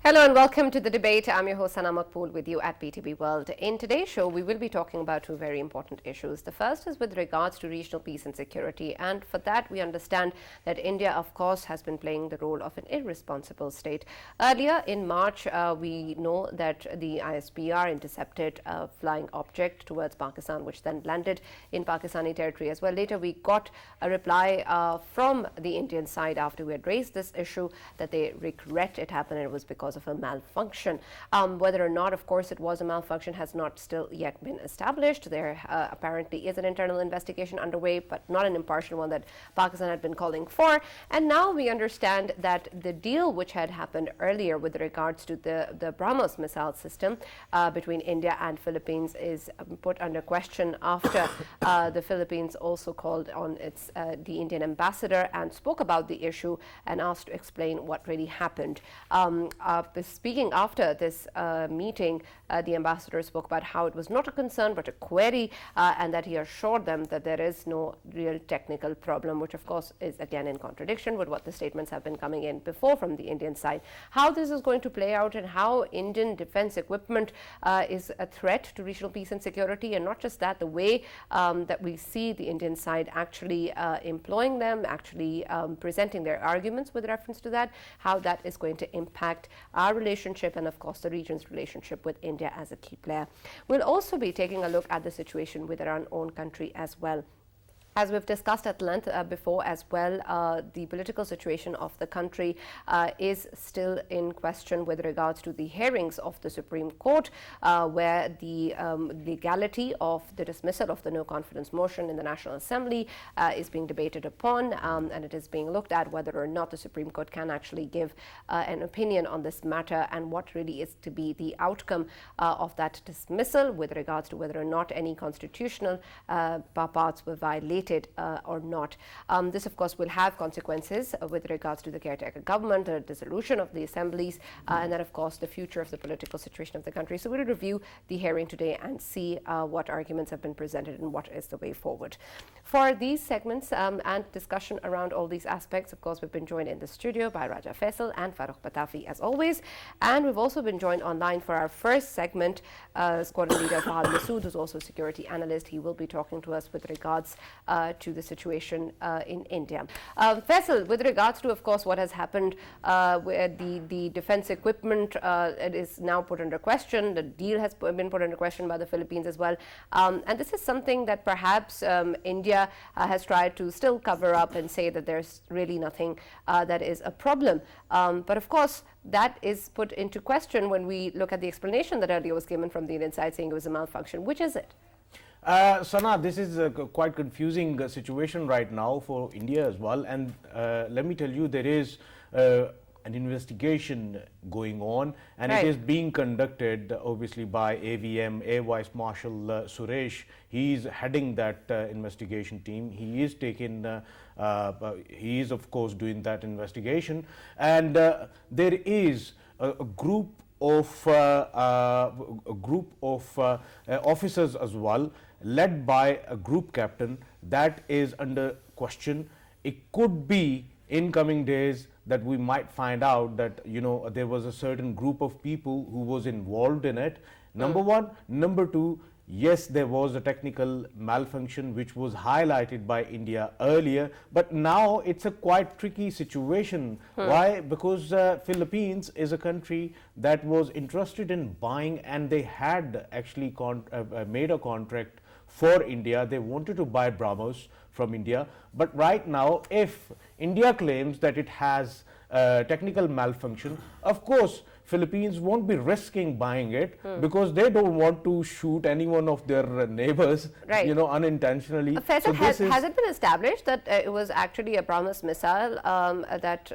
Hello and welcome to the debate. I'm your host Sana Maqbool with you at PTV World. In today's show, we will be talking about two very important issues. The first is with regards to regional peace and security, and for that we understand that India, of course, has been playing the role of an irresponsible state. Earlier in March, we know that the ISPR intercepted a flying object towards Pakistan, which then landed in Pakistani territory as well. Later, we got a reply from the Indian side after we had raised this issue that they regret it happened and it was because of a malfunction. Whether or not, of course, it was a malfunction has not still yet been established. There apparently is an internal investigation underway, but not an impartial one that Pakistan had been calling for. And now we understand that the deal which had happened earlier with regards to the BrahMos missile system between India and Philippines is put under question after the Philippines also called on the Indian ambassador and spoke about the issue and asked to explain what really happened. Speaking after this meeting, the ambassador spoke about how it was not a concern but a query, and that he assured them that there is no real technical problem, which of course is again in contradiction with what the statements have been coming in before from the Indian side. How this is going to play out and how Indian defense equipment is a threat to regional peace and security, and not just that, the way that we see the Indian side actually employing them, actually presenting their arguments with reference to that, how that is going to impact our relationship and of course the region's relationship with India as a key player. We'll also be taking a look at the situation within our own country as well. As we've discussed at length before as well, the political situation of the country is still in question with regards to the hearings of the Supreme Court, where the legality of the dismissal of the no confidence motion in the National Assembly is being debated upon, and it is being looked at whether or not the Supreme Court can actually give an opinion on this matter and what really is to be the outcome of that dismissal with regards to whether or not any constitutional parts were violated or not. This, of course, will have consequences with regards to the caretaker government, the dissolution of the assemblies, and then, of course, the future of the political situation of the country. So we'll review the hearing today and see what arguments have been presented and what is the way forward. For these segments and discussion around all these aspects, of course, we've been joined in the studio by Raja Faisal and Farrukh Pitafi, as always. And we've also been joined online for our first segment, Squadron Leader Fahad Masood, who's also a security analyst. He will be talking to us with regards to the situation in India. Faisal, with regards to, of course, what has happened where the defense equipment it is now put under question, the deal has been put under question by the Philippines as well. And this is something that perhaps India has tried to still cover up and say that there's really nothing that is a problem. But of course, that is put into question when we look at the explanation that earlier was given from the Indian side saying it was a malfunction. Which is it? Sana, this is a quite confusing situation right now for India as well, and let me tell you, there is an investigation going on, and it is being conducted obviously by AVM, Air Vice Marshal Suresh. He is heading that investigation team. He is he is of course doing that investigation, and there is a group of officers as well, led by a group captain, that is under question. It could be in coming days that we might find out that there was a certain group of people who was involved in it. Number one. Number two, yes, there was a technical malfunction which was highlighted by India earlier, but now it's a quite tricky situation. Why? Because Philippines is a country that was interested in buying, and they had actually made a contract for India. They wanted to buy BrahMos from India, but right now, if India claims that it has technical malfunction, of course Philippines won't be risking buying it because they don't want to shoot any one of their neighbors, unintentionally. Faisal, has it been established that it was actually a BrahMos missile that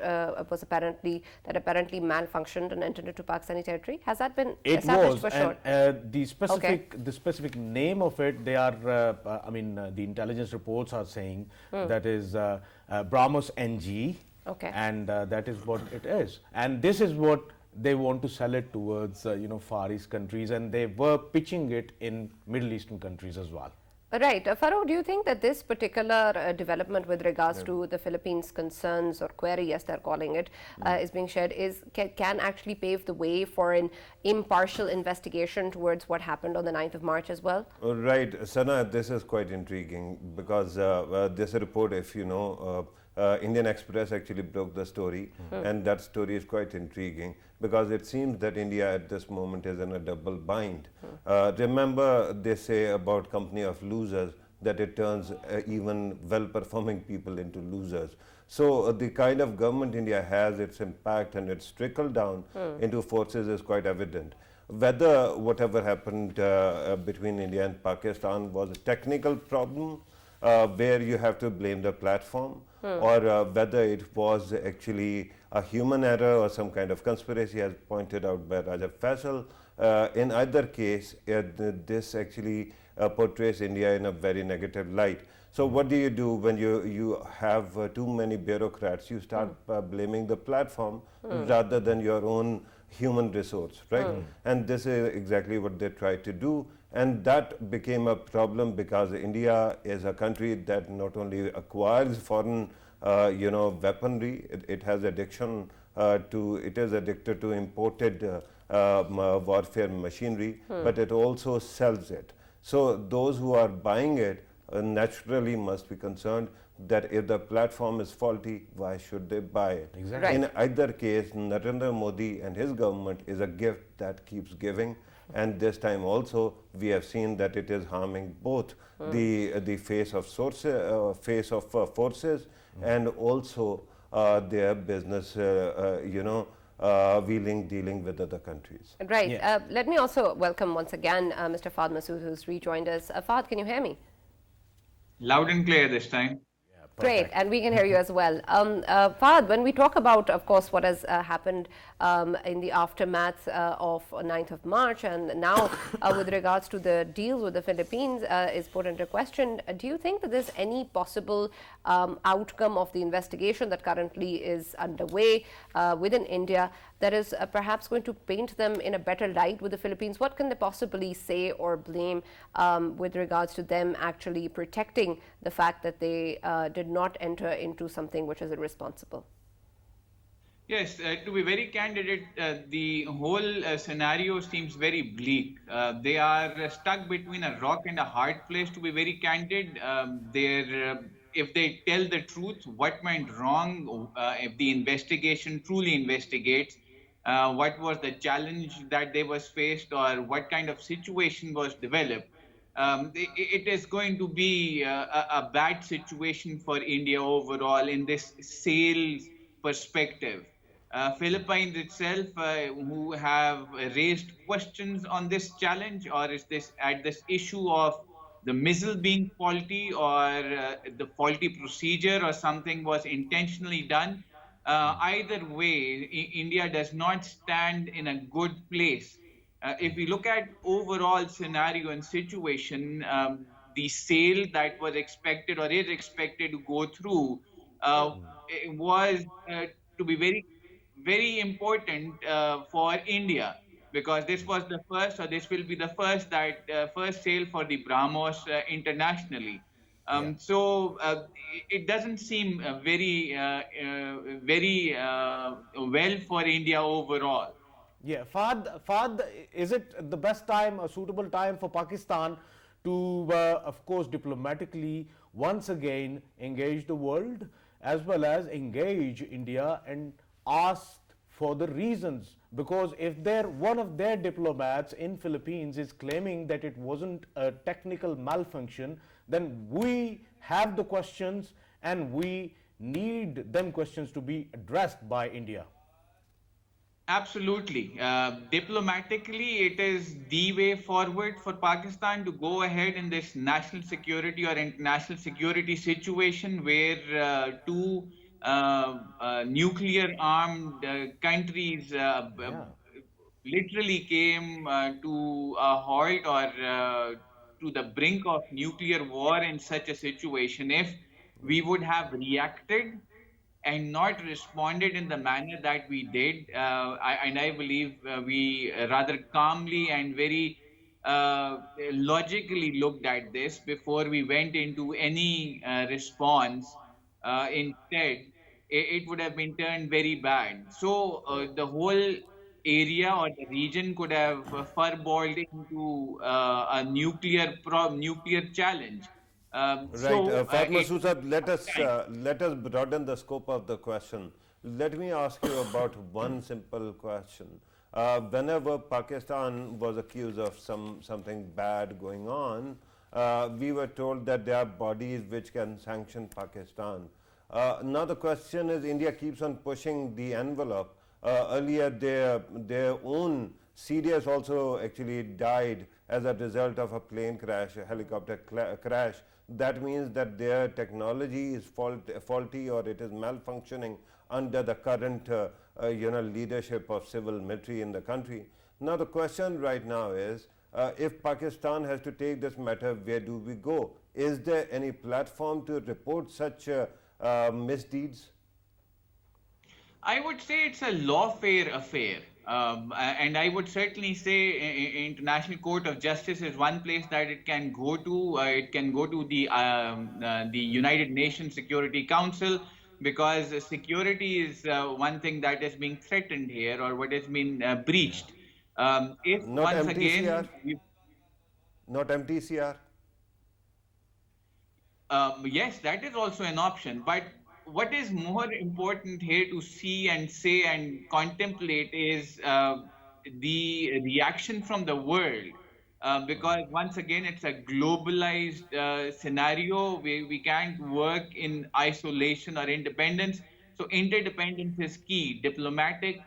was apparently malfunctioned and entered into Pakistani territory? Has that been established for sure? The specific name of it, they are, the intelligence reports are saying that is BrahMos NG, and that is what it is. And this is what they want to sell it towards Far East countries, and they were pitching it in Middle Eastern countries as well. Right. Farrukh, do you think that this particular development with regards to the Philippines' concerns or query, as they're calling it, is being shared, can actually pave the way for an impartial investigation towards what happened on the 9th of March as well? Right, Sana, this is quite intriguing because this report, if you know, Indian Express actually broke the story, and that story is quite intriguing because it seems that India at this moment is in a double bind. Remember, they say about company of losers that it turns even well-performing people into losers. So the kind of government India has, its impact and its trickle down into forces is quite evident. Whether whatever happened between India and Pakistan was a technical problem where you have to blame the platform, or whether it was actually a human error or some kind of conspiracy, as pointed out by Raja Faisal. In either case, this actually portrays India in a very negative light. So what do you do when you have too many bureaucrats? You start blaming the platform rather than your own human resource, right? And this is exactly what they try to do. And that became a problem because India is a country that not only acquires foreign, weaponry, it has addiction it is addicted to imported warfare machinery, but it also sells it. So those who are buying it naturally must be concerned that if the platform is faulty, why should they buy it? Exactly. Right. In either case, Narendra Modi and his government is a gift that keeps giving. And this time also, we have seen that it is harming both the face of forces and also their business, dealing with other countries. Right. Yeah. Let me also welcome once again Mr. Fahd Masood, who's rejoined us. Fahd, can you hear me? Loud and clear this time. Great, and we can hear you as well. Fahd, when we talk about, of course, what has happened in the aftermath of 9th of March, and now with regards to the deals with the Philippines is put into question, do you think that there's any possible outcome of the investigation that currently is underway within India that is perhaps going to paint them in a better light with the Philippines? What can they possibly say or blame with regards to them actually protecting the fact that they did not enter into something which is irresponsible? Yes, to be very candid, the whole scenario seems very bleak. They are stuck between a rock and a hard place, to be very candid. If they tell the truth, what went wrong, if the investigation truly investigates, what was the challenge that they was faced, or what kind of situation was developed, it is going to be a bad situation for India overall in this sales perspective. Philippines itself, who have raised questions on this challenge, or is this at this issue of the missile being faulty, or the faulty procedure, or something was intentionally done. Either way, India does not stand in a good place. If we look at overall scenario and situation, the sale that was expected or is expected to go through it was to be very important for India, because this was the first, or this will be the first first sale for the BrahMos internationally. Yeah. So it doesn't seem very well for India overall. Yeah, Fahd, is it the best time, a suitable time for Pakistan to, of course, diplomatically once again engage the world as well as engage India and ask for the reasons? Because if one of their diplomats in Philippines is claiming that it wasn't a technical malfunction, then we have the questions and we need them questions to be addressed by India. Absolutely. Diplomatically, it is the way forward for Pakistan to go ahead in this national security or international security situation where two nuclear armed countries Yeah. literally came to a halt, or to the brink of nuclear war in such a situation. If we would have reacted and not responded in the manner that we did, and I believe we rather calmly and very logically looked at this before we went into any response. Instead, it would have been turned very bad. So the whole area or the region could have furballed into a nuclear challenge. Right, Fatma It would Susa, time. let us broaden the scope of the question. Let me ask you about one simple question. Whenever Pakistan was accused of something bad going on, we were told that there are bodies which can sanction Pakistan. Now the question is, India keeps on pushing the envelope. Earlier, their own CDS also actually died as a result of a plane crash, a helicopter crash. That means that their technology is faulty or it is malfunctioning under the current leadership of civil military in the country. Now the question right now is, if Pakistan has to take this matter, where do we go? Is there any platform to report such misdeeds? I would say it's a lawfare affair. And I would certainly say International Court of Justice is one place that it can go to. It can go to the United Nations Security Council, because security is one thing that is being threatened here, or what has been breached. If Not once MTCR? again we Not MTCR? Yes, that is also an option. But what is more important here to see and say and contemplate is the reaction from the world. Because once again, it's a globalized scenario. We can't work in isolation or independence. So interdependence is key. Diplomatic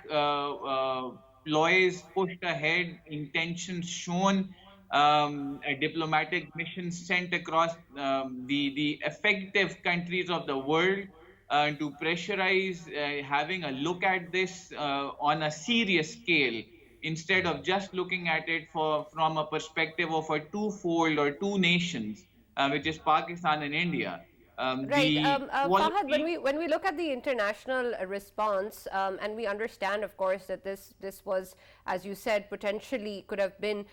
ploys pushed ahead, intentions shown, a diplomatic mission sent across the effective countries of the world to pressurize having a look at this on a serious scale, instead of just looking at it from a perspective of a twofold or two nations, which is Pakistan and India. Right, The Fahad. When quality. we look at the international response, and we understand, of course, that this was, as you said, potentially could have been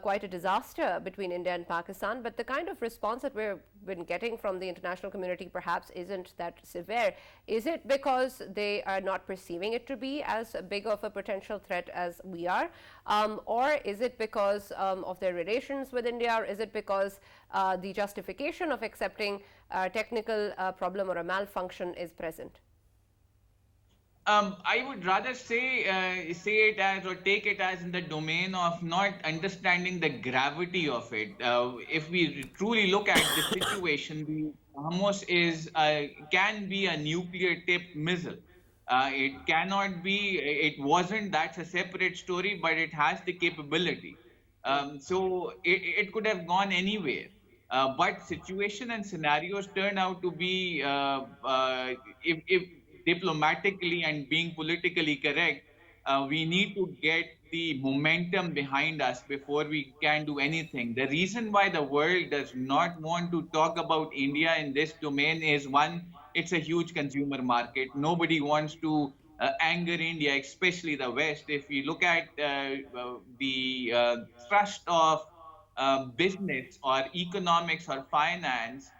quite a disaster between India and Pakistan. But the kind of response that we've been getting from the international community perhaps isn't that severe. Is it because they are not perceiving it to be as big of a potential threat as we are, or is it because of their relations with India, or is it because the justification of accepting technical problem or a malfunction is present? I would rather say it as, or take it as, in the domain of not understanding the gravity of it. If we truly look at the situation, the BrahMos is can be a nuclear tipped missile. It cannot be. It wasn't. That's a separate story, but it has the capability. So it could have gone anywhere. But situation and scenarios turn out to be, if diplomatically and being politically correct, we need to get the momentum behind us before we can do anything. The reason why the world does not want to talk about India in this domain is, one, it's a huge consumer market. Nobody wants to anger India, especially the West. If we look at the thrust of business or economics or finance,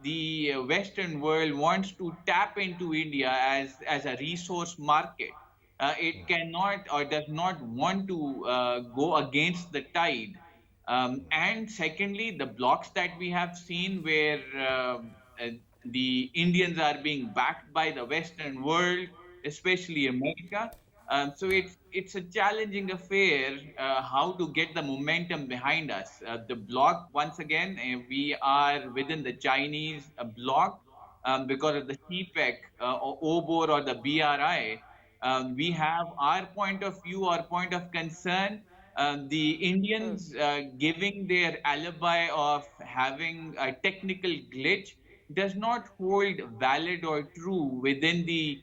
the Western world wants to tap into India as a resource market. It cannot or does not want to go against the tide. And secondly, the blocks that we have seen where uh, the Indians are being backed by the Western world, especially America. So it's a challenging affair how to get the momentum behind us. The bloc, once again, we are within the Chinese bloc because of the CPEC or OBOR or the BRI. We have our point of view, our point of concern. The Indians giving their alibi of having a technical glitch does not hold valid or true within the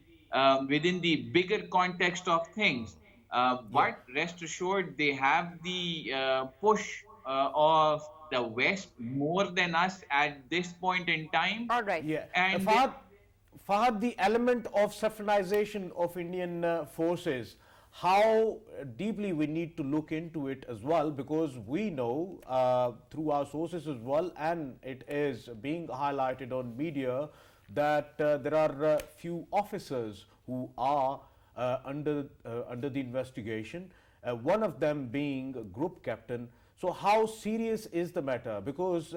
bigger context of things. Yeah. But rest assured, they have the push of the West more than us at this point in time, All right. Yeah, and they, Fahad, the element of Saffronisation of Indian forces, how deeply we need to look into it as well, because we know through our sources as well, and it is being highlighted on media, that there are few officers who are under the investigation, one of them being a group captain. So how serious is the matter? Because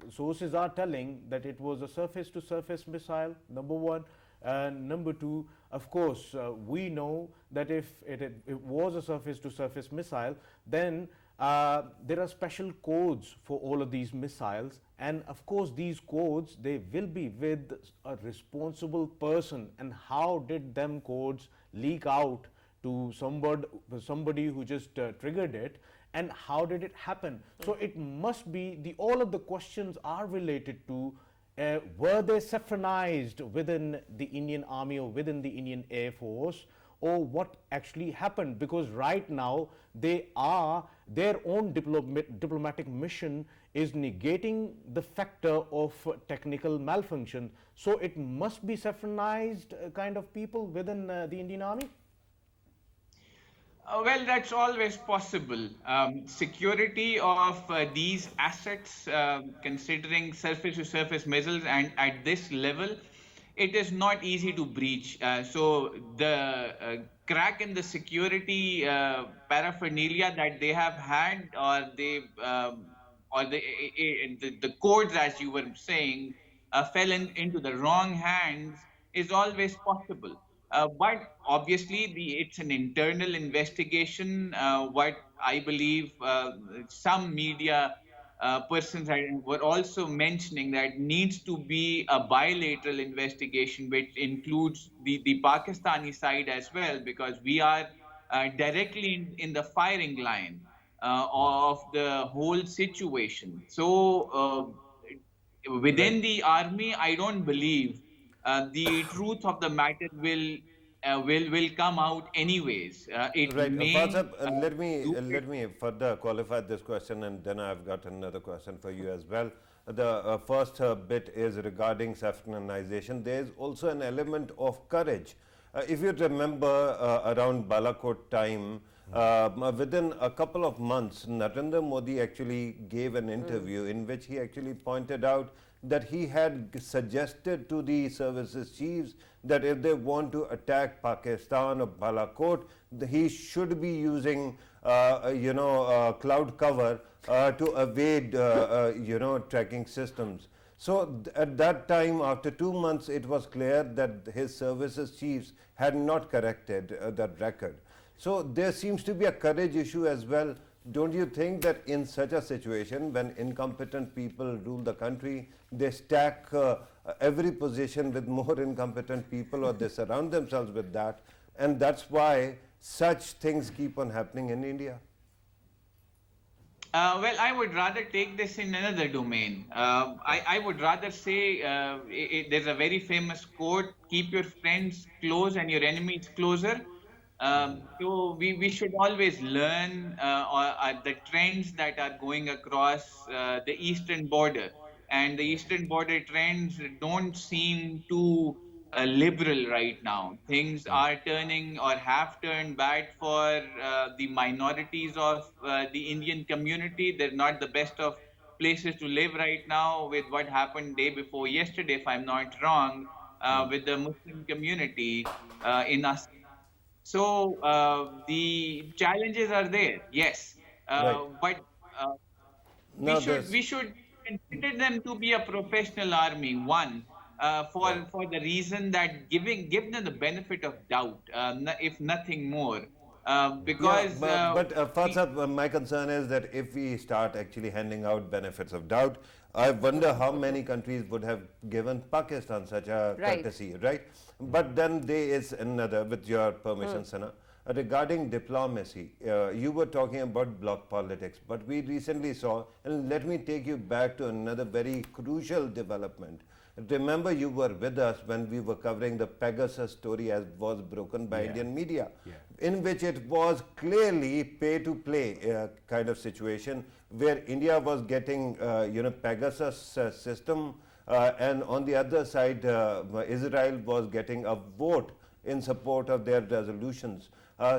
sources are telling that it was a surface to surface missile, number one. And number two, of course, we know that if it was a surface to surface missile, then there are special codes for all of these missiles, and of course these codes, they will be with a responsible person. And how did them codes leak out to somebody who just triggered it, and how did it happen? So it must be, all of the questions are related to were they saffronized within the Indian Army or within the Indian Air Force, or what actually happened? Because right now their own diplomatic mission is negating the factor of technical malfunction. So it must be saffronized kind of people within the Indian Army. Well, that's always possible. Security of these assets, considering surface-to-surface missiles, and at this level, it is not easy to breach. So the crack in the security paraphernalia that they have had, or the codes, as you were saying, fell into the wrong hands, is always possible. But obviously, it's an internal investigation. What I believe some media persons were also mentioning, that needs to be a bilateral investigation, which includes the Pakistani side as well, because we are directly in the firing line of the whole situation. So Right. within the army, I don't believe the truth of the matter will come out anyways. It Right, may Faisal, do it. let me further qualify this question, and then I've got another question for you as well. The first bit is regarding saffronization. There is also an element of courage. If you remember, around Balakot time, within a couple of months, Narendra Modi actually gave an interview in which he actually pointed out that he had suggested to the services chiefs that if they want to attack Pakistan or Balakot, he should be using cloud cover to evade tracking systems. So at that time, after 2 months, it was clear that his services chiefs had not corrected that record. So there seems to be a courage issue as well. Don't you think that in such a situation, when incompetent people rule the country, they stack every position with more incompetent people, or they surround themselves with that, and that's why such things keep on happening in India? Well, I would rather take this in another domain. I would rather say there's a very famous quote: keep your friends close and your enemies closer. So we should always learn the trends that are going across the eastern border. And the eastern border trends don't seem too liberal right now. Things are turning or have turned bad for the minorities of the Indian community. They're not the best of places to live right now, with what happened day before yesterday, if I'm not wrong, with the Muslim community in us. So the challenges are there, yes, Right. but uh, we Now should this, we should consider them to be a professional army. One, right. for the reason that give them the benefit of doubt, if nothing more, Yeah, because but Faisal, my concern is that if we start actually handing out benefits of doubt, I wonder how many countries would have given Pakistan such a Right. courtesy, right? But then there is another, with your permission, Sana, regarding diplomacy. You were talking about bloc politics, but we recently saw, and let me take you back to another very crucial development. Remember, you were with us when we were covering the Pegasus story as was broken by Indian media, in which it was clearly pay-to-play kind of situation, where India was getting, Pegasus system, and on the other side, Israel was getting a vote in support of their resolutions.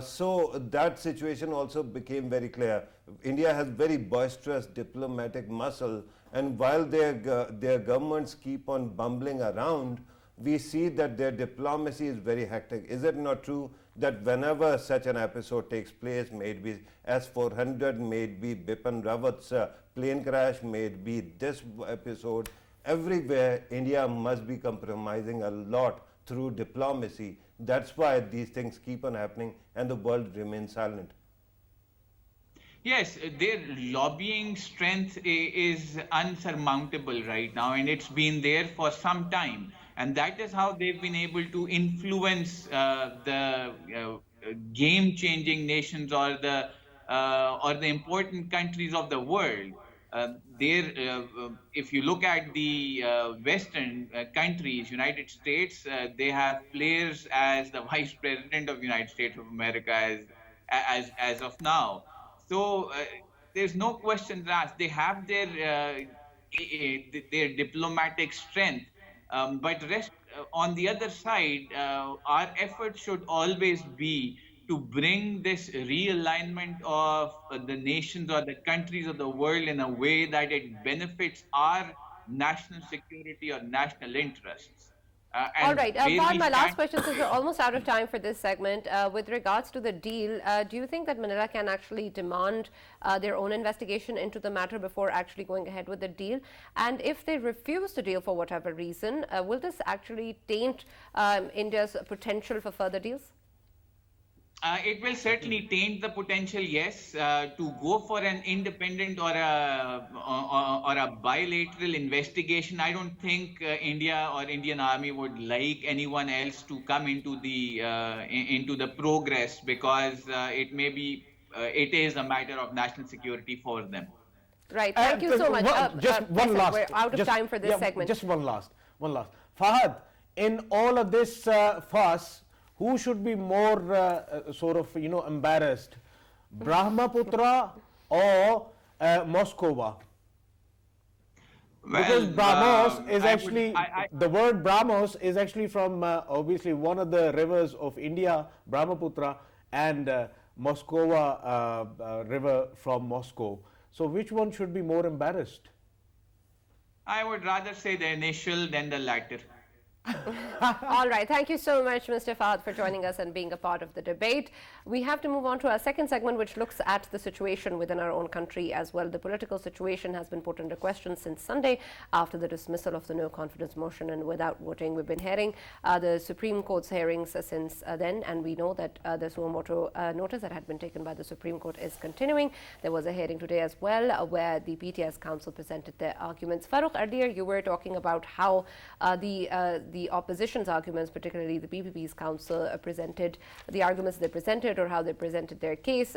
So that situation also became very clear. India has very boisterous diplomatic muscle, and while their governments keep on bumbling around, we see that their diplomacy is very hectic. Is it not true that whenever such an episode takes place, may it be S-400, may it be Bipin Rawat's plane crash, may it be this episode, everywhere India must be compromising a lot through diplomacy. That's why these things keep on happening and the world remains silent. Yes, their lobbying strength is unsurmountable right now, and it's been there for some time. And that is how they've been able to influence the game-changing nations or the important countries of the world. If you look at the Western countries, United States, they have players as the Vice President of United States of America as of now. So there's no questions asked. They have their diplomatic strength, but on the other side, our effort should always be to bring this realignment of the nations or the countries of the world in a way that it benefits our national security or national interests. All And right, where Fahad, we my last stand. question, since we're almost out of time for this segment, with regards to the deal, do you think that Manila can actually demand their own investigation into the matter before actually going ahead with the deal? And if they refuse the deal for whatever reason, will this actually taint India's potential for further deals? It will certainly taint the potential, yes, to go for an independent or a bilateral investigation. I don't think India or Indian Army would like anyone else to come into the progress, because it is a matter of national security for them. Right. Thank you so much. Just one Faisal, last. we're out of time for this yeah, segment. Just one last. Fahad, in all of this fuss, who should be more embarrassed, Brahmaputra or Moscow? Because BrahMos is actually, the word BrahMos is actually from obviously one of the rivers of India, Brahmaputra, and Moscow river from Moscow. So which one should be more embarrassed? I would rather say the initial than the latter. All right. Thank you so much, Mr. Fahad, for joining us and being a part of the debate. We have to move on to our second segment, which looks at the situation within our own country as well. The political situation has been put under question since Sunday after the dismissal of the no confidence motion and without voting. We've been hearing the Supreme Court's hearings since then, and we know that the suo motu notice that had been taken by the Supreme Court is continuing. There was a hearing today as well where the PTS Council presented their arguments. Farrukh, earlier you were talking about how the opposition's arguments, particularly the PPP's counsel, presented the arguments they presented or how they presented their case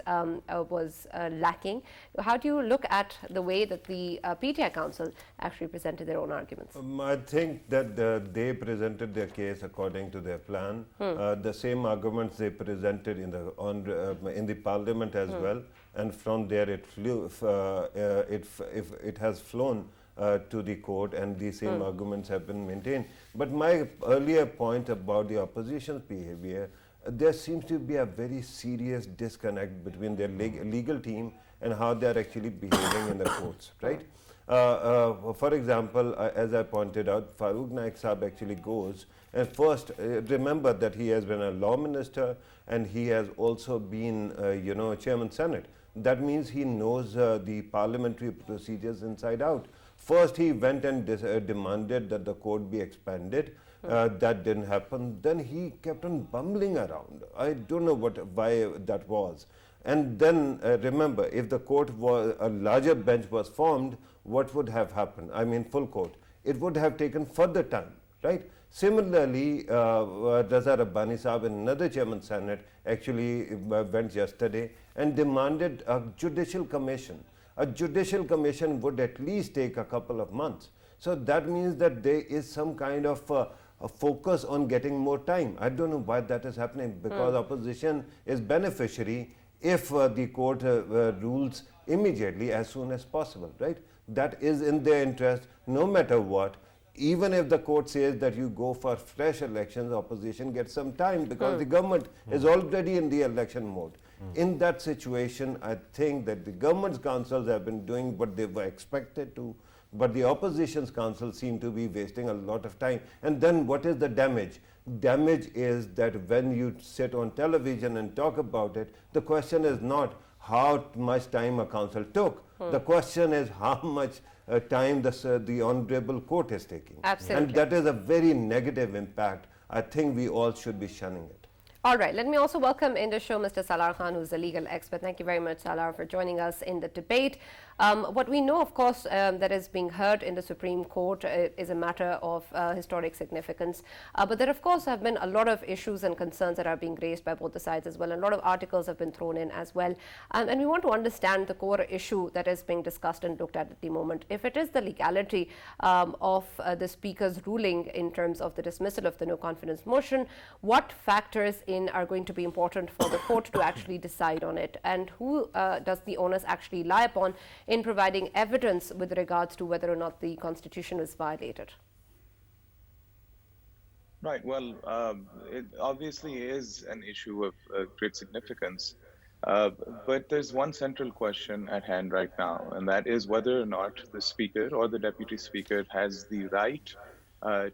was lacking. How do you look at the way that the PTI council actually presented their own arguments? I think that they presented their case according to their plan. The same arguments they presented in the parliament as well, and from there it has flown to the court, and the same arguments have been maintained. But my earlier point about the opposition's behavior, there seems to be a very serious disconnect between their legal team and how they are actually behaving in the courts, right? For example, as I pointed out, Farrukh Naik Saab actually goes, and first remember that he has been a law minister and he has also been, chairman Senate. That means he knows the parliamentary procedures inside out. First, he went and demanded that the court be expanded. That didn't happen. Then he kept on bumbling around. I don't know why that was. And then remember, if the court was a larger bench was formed, what would have happened? I mean, full court. It would have taken further time, right? Similarly, Raza Rabbani Saab, another chairman Senate, actually went yesterday and demanded a judicial commission. A judicial commission would at least take a couple of months. So that means that there is some kind of a focus on getting more time. I don't know why that is happening, because opposition is beneficiary if the court rules immediately as soon as possible, right? That is in their interest no matter what. even if the court says that you go for fresh elections, opposition gets some time because the government is already in the election mode. In that situation, I think that the government's councils have been doing what they were expected to, but the opposition's council seem to be wasting a lot of time. And then what is the damage? Damage is that when you sit on television and talk about it, the question is not how much time a council took. The question is how much time the honorable court is taking. Absolutely. And that is a very negative impact. I think we all should be shunning it. All right, let me also welcome in the show Mr. Salar Khan, who's a legal expert. Thank you very much, Salar, for joining us in the debate. What we know, of course, that is being heard in the Supreme Court is a matter of historic significance. But there, of course, have been a lot of issues and concerns that are being raised by both the sides as well. And a lot of articles have been thrown in as well. And we want to understand the core issue that is being discussed and looked at the moment. If it is the legality of the Speaker's ruling in terms of the dismissal of the no confidence motion, what factors are going to be important for the court to actually decide on it, and who does the onus actually lie upon in providing evidence with regards to whether or not the constitution is violated? Right. Well, it obviously is an issue of great significance, but there's one central question at hand right now, and that is whether or not the Speaker or the Deputy Speaker has the right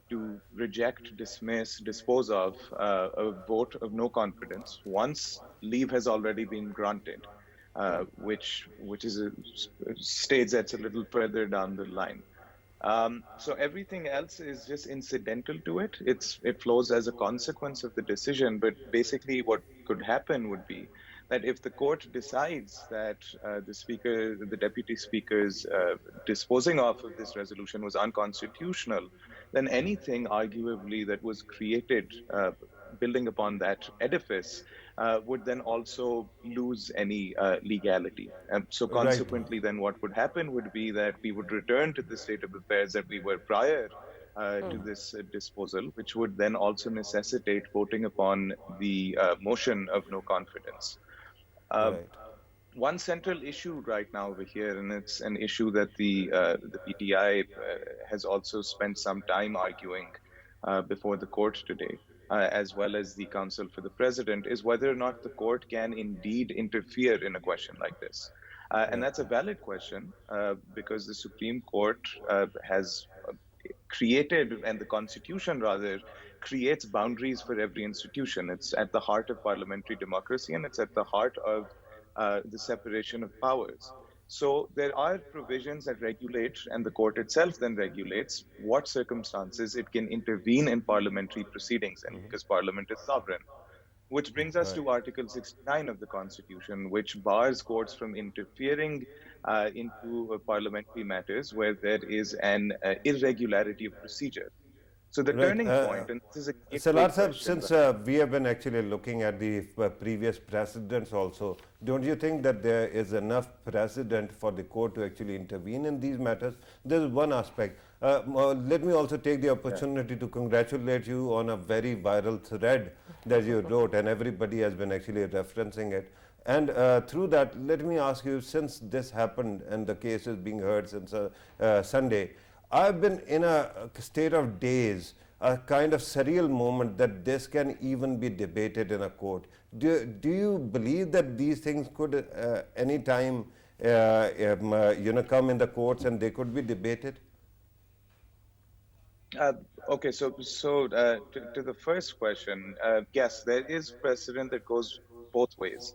to reject, dismiss, dispose of a vote of no confidence once leave has already been granted, which is states that's a little further down the line. So everything else is just incidental to it. It flows as a consequence of the decision, but basically what could happen would be that if the court decides that the Deputy Speaker's disposing off of this resolution was unconstitutional, then anything arguably that was created building upon that edifice would then also lose any legality. So consequently, then what would happen would be that we would return to the state of affairs that we were prior to this disposal, which would then also necessitate voting upon the motion of no confidence. One central issue right now over here, and it's an issue that the PTI has also spent some time arguing before the court today, as well as the Counsel for the President, is whether or not the court can indeed interfere in a question like this. And that's a valid question because the Supreme Court has created, and the Constitution rather, creates boundaries for every institution. It's at the heart of parliamentary democracy, and it's at the heart of the separation of powers. So there are provisions that regulate, and the court itself then regulates what circumstances it can intervene in parliamentary proceedings, and because Parliament is sovereign. Which brings us to Article 69 of the Constitution, which bars courts from interfering into parliamentary matters where there is an irregularity of procedure. So the turning point, and this is a Salar Sahib, since we have been actually looking at the previous precedents also, don't you think that there is enough precedent for the court to actually intervene in these matters? There is one aspect. Let me also take the opportunity to congratulate you on a very viral thread that you wrote, and everybody has been actually referencing it. And through that, let me ask you, since this happened and the case is being heard since Sunday, I've been in a state of daze, a kind of surreal moment that this can even be debated in a court. Do you believe that these things could anytime come in the courts and they could be debated? Okay, so to the first question, yes, there is precedent that goes both ways.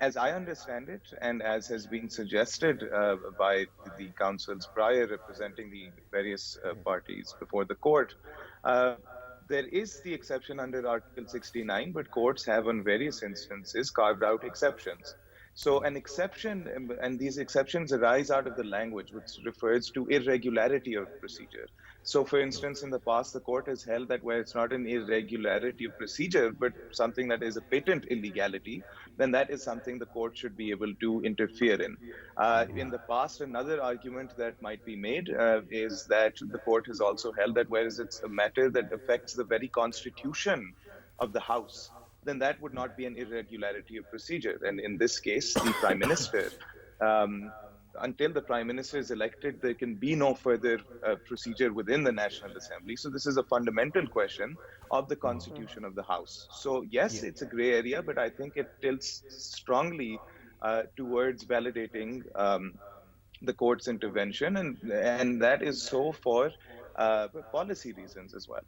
As I understand it, and as has been suggested by the counsels prior representing the various parties before the court, there is the exception under Article 69, but courts have on various instances carved out exceptions. So an exception, and these exceptions arise out of the language, which refers to irregularity of procedure. So for instance, in the past, the court has held that where it's not an irregularity of procedure, but something that is a patent illegality, then that is something the court should be able to interfere in. In the past, another argument that might be made is that the court has also held that whereas it's a matter that affects the very constitution of the House, then that would not be an irregularity of procedure. And in this case, the Prime Minister until the Prime Minister is elected, there can be no further procedure within the National Assembly. So this is a fundamental question of the constitution of the House. So yes, it's a gray area, but I think it tilts strongly towards validating the court's intervention, and that is so for policy reasons as well.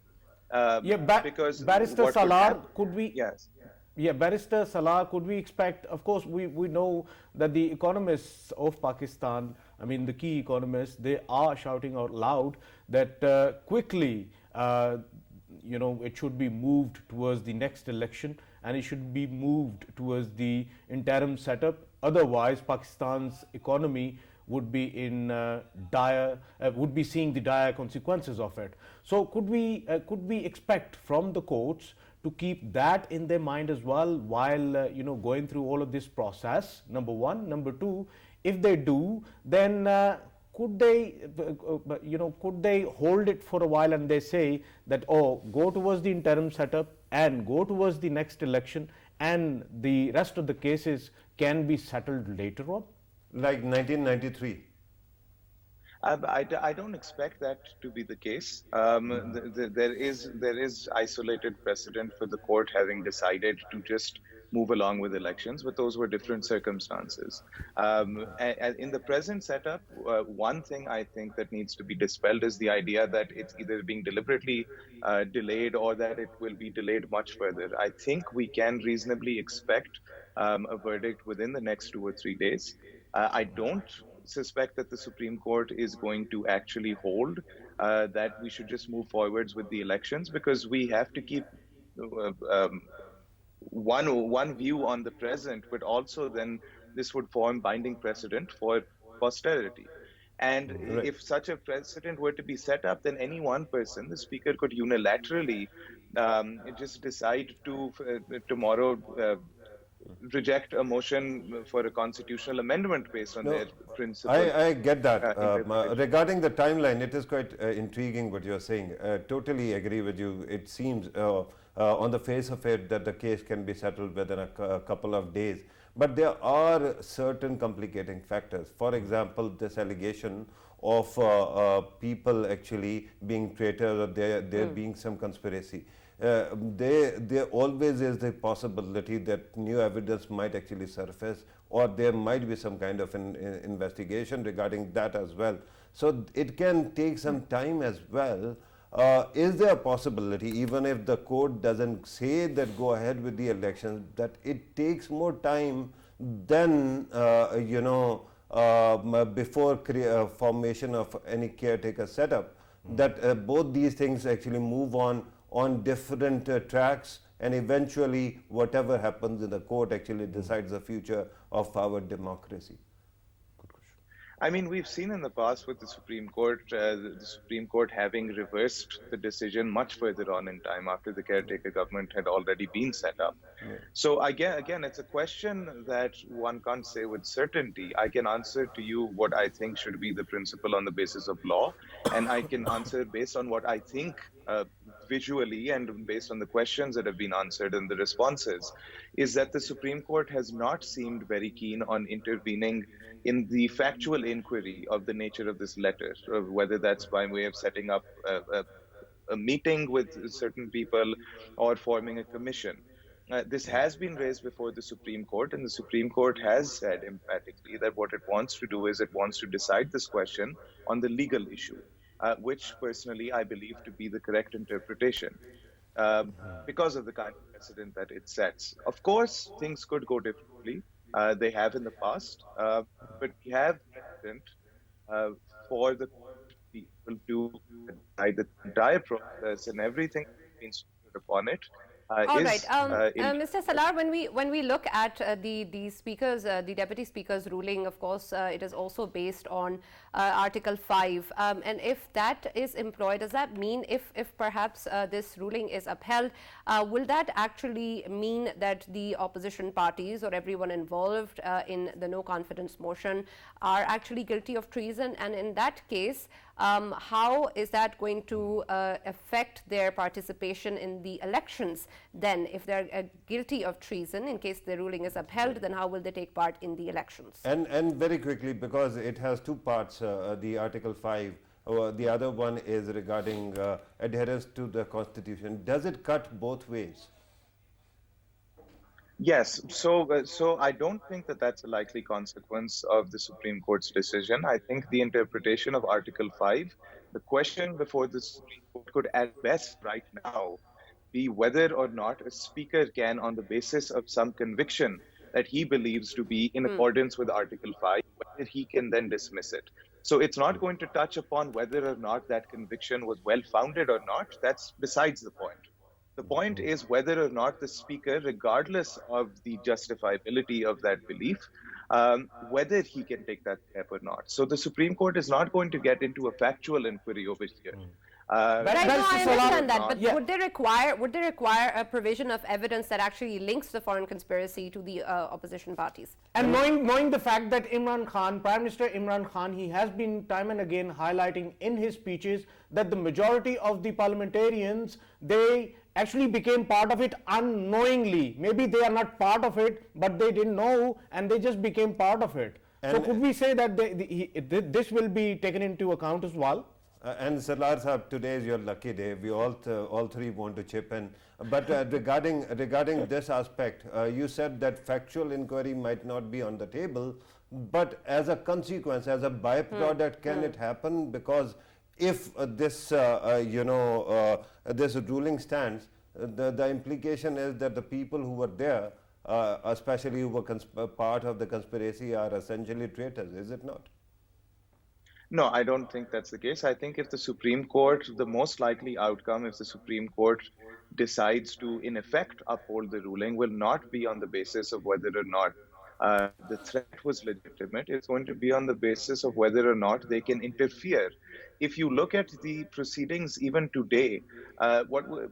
Because Barrister what could Salar, happen? could we? Yes. Yeah, Barrister Salar, could we expect? Of course, we know that the economists of Pakistan, I mean the key economists, they are shouting out loud that quickly, it should be moved towards the next election, and it should be moved towards the interim setup. Otherwise, Pakistan's economy would be in would be seeing the dire consequences of it. So could we expect from the courts to keep that in their mind as well while going through all of this process? Number one. Number two, if they do, then could they hold it for a while and they say that, oh, go towards the interim setup and go towards the next election, and the rest of the cases can be settled later on? Like 1993. I don't expect that to be the case. There is isolated precedent for the court having decided to just move along with elections, but those were different circumstances. In the present setup, one thing I think that needs to be dispelled is the idea that it's either being deliberately delayed or that it will be delayed much further. I think we can reasonably expect a verdict within the next 2 or 3 days. I don't suspect that the Supreme Court is going to actually hold that we should just move forwards with the elections, because we have to keep one view on the present, but also then this would form binding precedent for posterity. And if such a precedent were to be set up, then any one person, the speaker, could unilaterally just decide to tomorrow reject a motion for a constitutional amendment based on their principle. I get that. Regarding the timeline, it is quite intriguing what you're saying. Totally agree with you. It seems on the face of it that the case can be settled within a couple of days. But there are certain complicating factors. For example, this allegation of people actually being traitors, or there being some conspiracy. There always is the possibility that new evidence might actually surface, or there might be some kind of an investigation regarding that as well. So it can take some time as well. Is there a possibility, even if the court doesn't say that go ahead with the elections, that it takes more time than before formation of any caretaker setup, that both these things actually move on different tracks, and eventually whatever happens in the court actually decides the future of our democracy? I mean, we've seen in the past with the Supreme Court having reversed the decision much further on in time after the caretaker government had already been set up. Yeah. So again, it's a question that one can't say with certainty. I can answer to you what I think should be the principle on the basis of law, and I can answer based on what I think visually and based on the questions that have been answered and the responses, is that the Supreme Court has not seemed very keen on intervening in the factual inquiry of the nature of this letter, whether that's by way of setting up a meeting with certain people or forming a commission. This has been raised before the Supreme Court, and the Supreme Court has said emphatically that what it wants to do is it wants to decide this question on the legal issue, which personally I believe to be the correct interpretation because of the kind of precedent that it sets. Of course, things could go differently. They have in the past, but we have precedent for the people to decide the entire process and everything that's been stood upon it. All right, Mr. Salar, when we look at the speakers, the deputy speaker's ruling, of course, it is also based on Article 5, and if that is employed, does that mean if perhaps this ruling is upheld, will that actually mean that the opposition parties or everyone involved in the no confidence motion are actually guilty of treason? And in that case, how is that going to affect their participation in the elections then? If they're guilty of treason, in case the ruling is upheld, then how will they take part in the elections? And very quickly, because it has two parts, the Article 5, the other one is regarding adherence to the Constitution. Does it cut both ways? Yes, so I don't think that that's a likely consequence of the Supreme Court's decision. I think the interpretation of Article 5, the question before the Supreme Court could at best right now be whether or not a speaker can, on the basis of some conviction that he believes to be in accordance with Article 5, whether he can then dismiss it. So it's not going to touch upon whether or not that conviction was well founded or not. That's besides the point. The point is whether or not the speaker, regardless of the justifiability of that belief, whether he can take that step or not. So the Supreme Court is not going to get into a factual inquiry over here. Right, no, I understand that, but Yeah. would they require a provision of evidence that actually links the foreign conspiracy to the opposition parties? And knowing the fact that Imran Khan, Prime Minister Imran Khan, he has been time and again highlighting in his speeches that the majority of the parliamentarians, they actually became part of it unknowingly. Maybe they are not part of it, but they didn't know and they just became part of it. So could we say that this will be taken into account as well? And Salar Sahab, today is your lucky day. We all three want to chip in. But regarding this aspect, you said that factual inquiry might not be on the table, but as a consequence, as a byproduct, can it happen? Because if this ruling stands, the implication is that the people who were there, especially who were part of the conspiracy, are essentially traitors. Is it not? No, I don't think that's the case. I think if the Supreme Court, the most likely outcome, if the Supreme Court decides to, in effect, uphold the ruling, will not be on the basis of whether or not the threat was legitimate. It's going to be on the basis of whether or not they can interfere. If you look at the proceedings even today,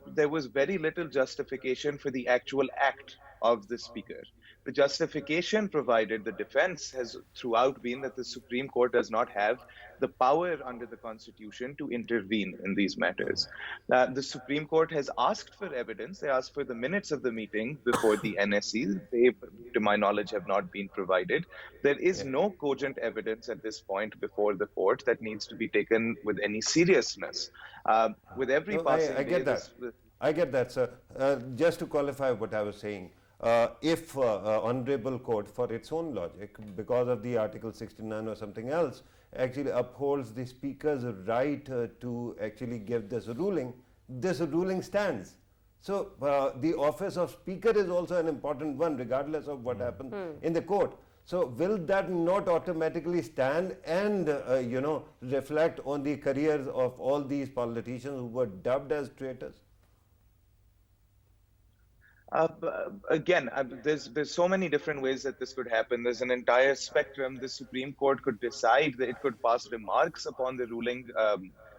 there was very little justification for the actual act of the speaker. The justification provided, the defense has throughout been that the Supreme Court does not have the power under the Constitution to intervene in these matters. The Supreme Court has asked for evidence. They asked for the minutes of the meeting before the NSE. They, to my knowledge, have not been provided. There is no cogent evidence at this point before the court that needs to be taken with any seriousness. With every passing I get day, that. I get that, sir. Just to qualify what I was saying, if Honorable Court, for its own logic, because of the Article 69 or something else, actually upholds the Speaker's right to actually give this ruling stands. So the office of Speaker is also an important one, regardless of what happens in the court. So will that not automatically stand and reflect on the careers of all these politicians who were dubbed as traitors? Again, there's so many different ways that this could happen. There's an entire spectrum. The Supreme Court could decide that it could pass remarks upon the ruling.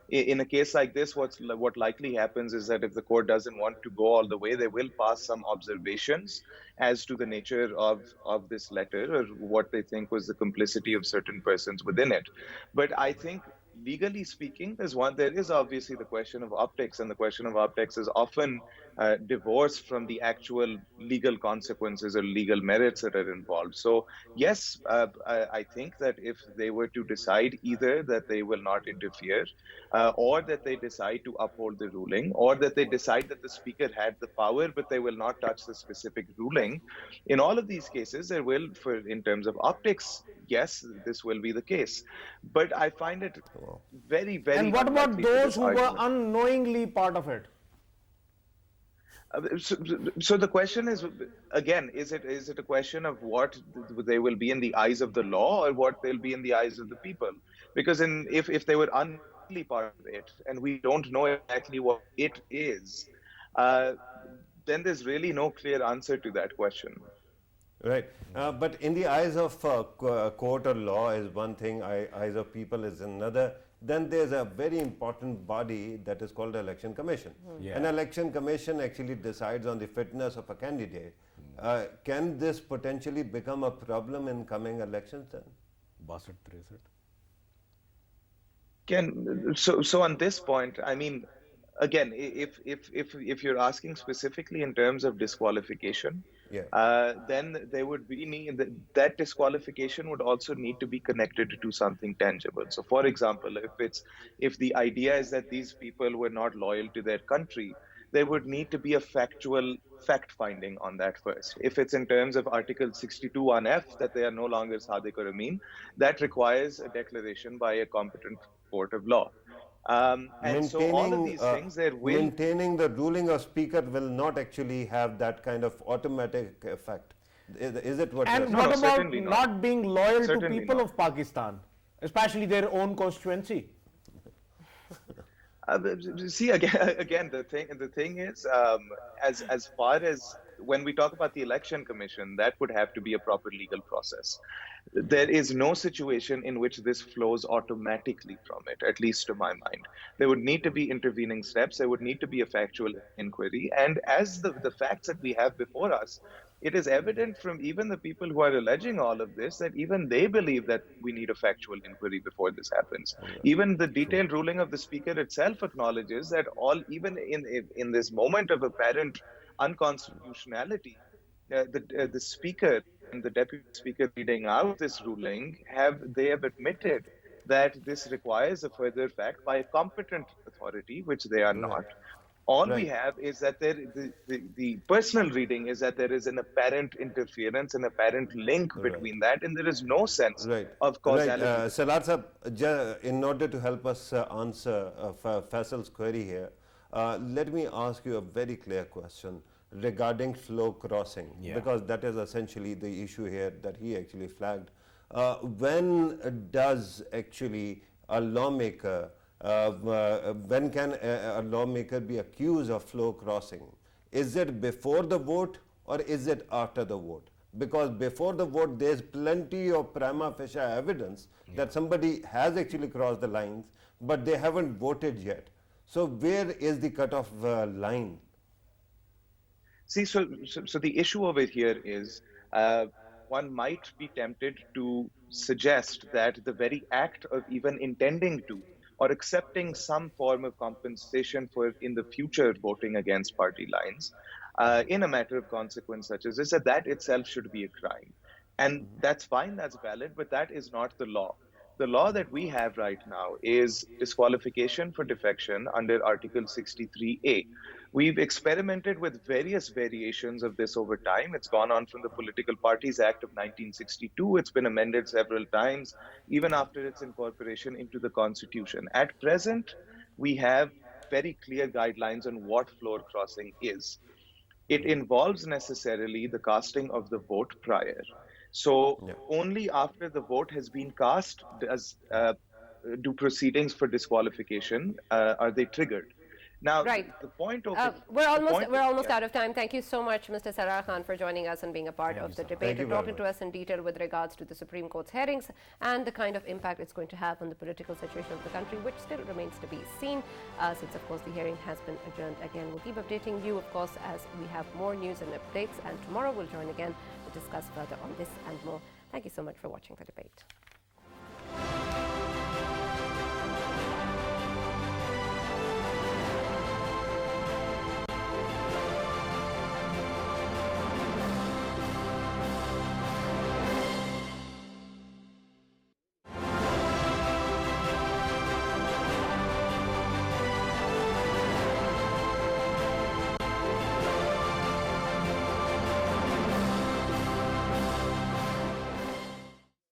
In a case like this, what likely happens is that if the court doesn't want to go all the way, they will pass some observations as to the nature of this letter or what they think was the complicity of certain persons within it. But I think, legally speaking, there is obviously the question of optics, and the question of optics is often divorced from the actual legal consequences or legal merits that are involved. So yes, I think that if they were to decide either that they will not interfere, or that they decide to uphold the ruling, or that they decide that the speaker had the power but they will not touch the specific ruling, in all of these cases there will, in terms of optics, yes, this will be the case. But I find it very, very And what about unlikely for those this who were argument. unknowingly part of it? So the question is, again, is it a question of what they will be in the eyes of the law or what they'll be in the eyes of the people? Because if they were unknowingly part of it and we don't know exactly what it is, then there's really no clear answer to that question. Right. But in the eyes of court or law is one thing, eyes of people is another. Then there's a very important body that is called Election Commission. Yeah. An Election Commission actually decides on the fitness of a candidate. Can this potentially become a problem in coming elections then? So on this point, I mean, again, if you're asking specifically in terms of disqualification, Yeah. then there would be that disqualification would also need to be connected to something tangible. So, for example, if the idea is that these people were not loyal to their country, there would need to be a factual fact finding on that first. If it's in terms of Article 62(1)(f) that they are no longer Sadiq or Amin, that requires a declaration by a competent court of law. And so all of these things, there will. Maintaining the ruling of speaker will not actually have that kind of automatic effect. Is it what you're And saying? what about certainly not. not being loyal to Certainly people not. of Pakistan, especially their own constituency? See again, the thing is, as far as when we talk about the election commission, that would have to be a proper legal process. There is no situation in which this flows automatically from it, at least to my mind. There would need to be intervening steps. There would need to be a factual inquiry. And as the facts that we have before us, it is evident from even the people who are alleging all of this that even they believe that we need a factual inquiry before this happens. Even the detailed ruling of the speaker itself acknowledges that even in this moment of apparent unconstitutionality, the speaker and the deputy speaker reading out this ruling have admitted that this requires a further fact by a competent authority, which they are Right. not. All we Right. have is that the personal reading is that there is an apparent interference, an apparent link Right. between that, and there is no sense Right, of right. causality. Salar Sahab, in order to help us answer Faisal's query here, let me ask you a very clear question regarding flow crossing, because that is essentially the issue here that he actually flagged. When does actually a lawmaker, when can a lawmaker be accused of flow crossing? Is it before the vote or is it after the vote? Because before the vote, there's plenty of prima facie evidence that somebody has actually crossed the lines, but they haven't voted yet. So where is the cutoff line? See, so the issue over here is one might be tempted to suggest that the very act of even intending to or accepting some form of compensation for in the future voting against party lines in a matter of consequence such as this, that itself should be a crime. And that's fine, that's valid, but that is not the law. The law that we have right now is disqualification for defection under Article 63A. We've experimented with various variations of this over time. It's gone on from the Political Parties Act of 1962. It's been amended several times, even after its incorporation into the Constitution. At present, we have very clear guidelines on what floor crossing is. It involves necessarily the casting of the vote prior. So only after the vote has been cast do proceedings for disqualification are they triggered. Now, Right. the point of We're almost out of time. Thank you so much, Mr. Sarar Khan, for joining us and being a part of the debate and talking to us in detail with regards to the Supreme Court's hearings and the kind of impact it's going to have on the political situation of the country, which still remains to be seen, since, of course, the hearing has been adjourned again. We'll keep updating you, of course, as we have more news and updates, and tomorrow we'll join again to discuss further on this and more. Thank you so much for watching the debate.